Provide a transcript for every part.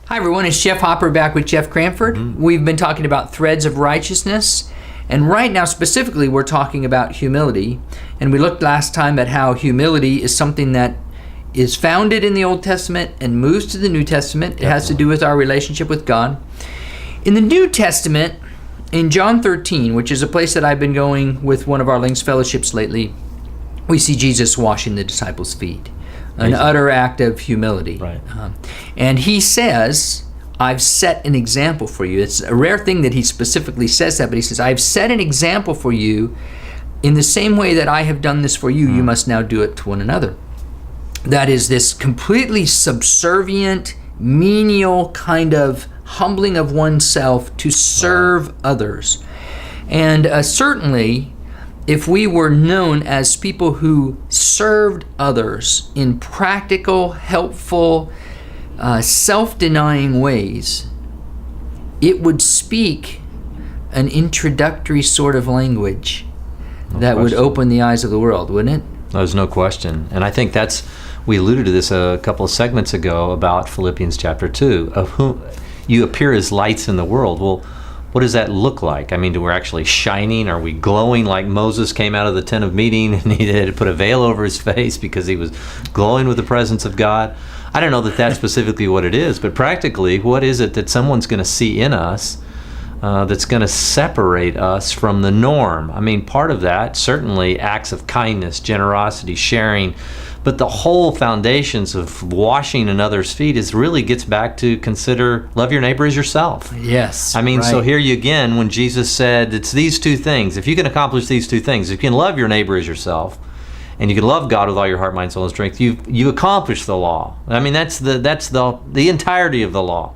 Hi everyone, it's Jeff Hopper back with Jeff Cranford. We've been talking about threads of righteousness, and right now specifically we're talking about humility. And we looked last time at how humility is something that is founded in the Old Testament and moves to the New Testament. It has to do with our relationship with God. In the New Testament, in John 13, which is a place that I've been going with one of our Links Fellowships lately, we see Jesus washing the disciples' feet. An utter act of humility. Right. And he says, I've set an example for you. It's a rare thing that he specifically says that, but he says, I've set an example for you. In the same way that I have done this for you, you must now do it to one another. That is this completely subservient, menial kind of humbling of oneself to serve others. And certainly, if we were known as people who served others in practical, helpful, self-denying ways, it would speak an introductory sort of language that would open the eyes of the world, wouldn't it? There's no question. And I think we alluded to this a couple of segments ago about Philippians chapter 2, of whom you appear as lights in the world. Well, what does that look like? I mean, we're actually shining? Are we glowing like Moses came out of the tent of meeting and he had to put a veil over his face because he was glowing with the presence of God? I don't know that that's specifically what it is, but practically, what is it that someone's going to see in us that's going to separate us from the norm? I mean, part of that, certainly acts of kindness, generosity, sharing, but the whole foundations of washing another's feet really gets back to consider, love your neighbor as yourself. Yes. I mean, right. So here you again, when Jesus said, it's these two things. If you can accomplish these two things, if you can love your neighbor as yourself, and you can love God with all your heart, mind, soul, and strength, you accomplish the law. I mean, that's the entirety of the law,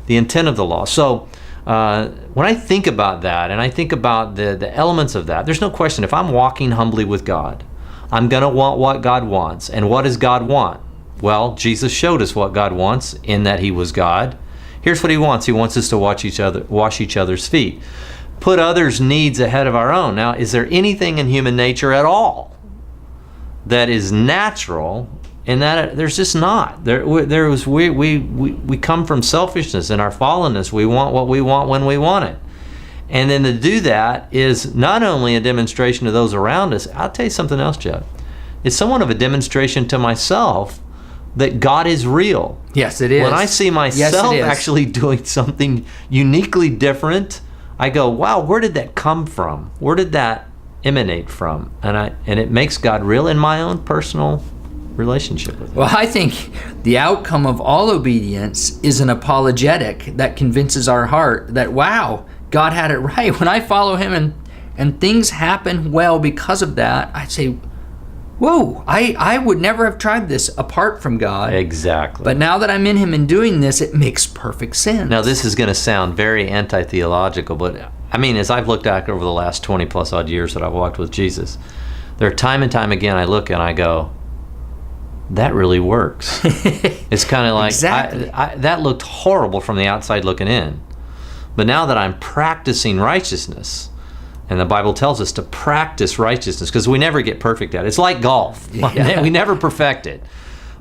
the intent of the law. So when I think about that, and I think about the elements of that, there's no question, if I'm walking humbly with God, I'm going to want what God wants. And what does God want? Well, Jesus showed us what God wants in that he was God. Here's what he wants. He wants us to wash each other's feet. Put others' needs ahead of our own. Now, is there anything in human nature at all that is natural? In that there's just not. We come from selfishness and our fallenness. We want what we want when we want it. And then to do that is not only a demonstration to those around us. I'll tell you something else, Jeff. It's somewhat of a demonstration to myself that God is real. Yes, it is. When I see myself actually doing something uniquely different, I go, wow, where did that come from? Where did that emanate from? And it makes God real in my own personal relationship with him. Well, I think the outcome of all obedience is an apologetic that convinces our heart that, wow, God had it right. When I follow him and things happen well because of that, I say, whoa, I would never have tried this apart from God. Exactly. But now that I'm in him and doing this, it makes perfect sense. Now, this is going to sound very anti-theological, but I mean, as I've looked back over the last 20 plus odd years that I've walked with Jesus, there are time and time again I look and I go, that really works. It's kind of like, exactly. That looked horrible from the outside looking in. But now that I'm practicing righteousness, and the Bible tells us to practice righteousness, because we never get perfect at it. It's like golf. Yeah. We never perfect it.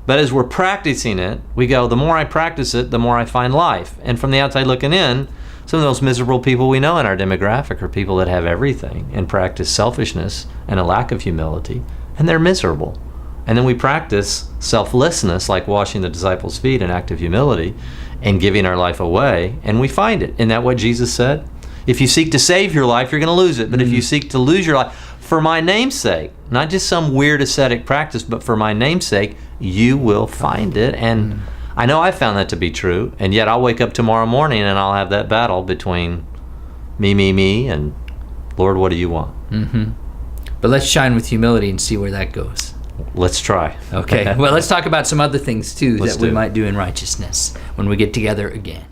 But as we're practicing it, we go, the more I practice it, the more I find life. And from the outside looking in, some of those miserable people we know in our demographic are people that have everything and practice selfishness and a lack of humility, and they're miserable. And then we practice selflessness, like washing the disciples' feet, an act of humility, and giving our life away, and we find it. Isn't that what Jesus said? If you seek to save your life, you're going to lose it. But if you seek to lose your life, for my name's sake, not just some weird ascetic practice, but for my name's sake, you will find it. And I know I found that to be true, and yet I'll wake up tomorrow morning and I'll have that battle between me, and Lord, what do you want? But let's shine with humility and see where that goes. Let's try. Okay. Well, let's talk about some other things too that we might do in righteousness when we get together again.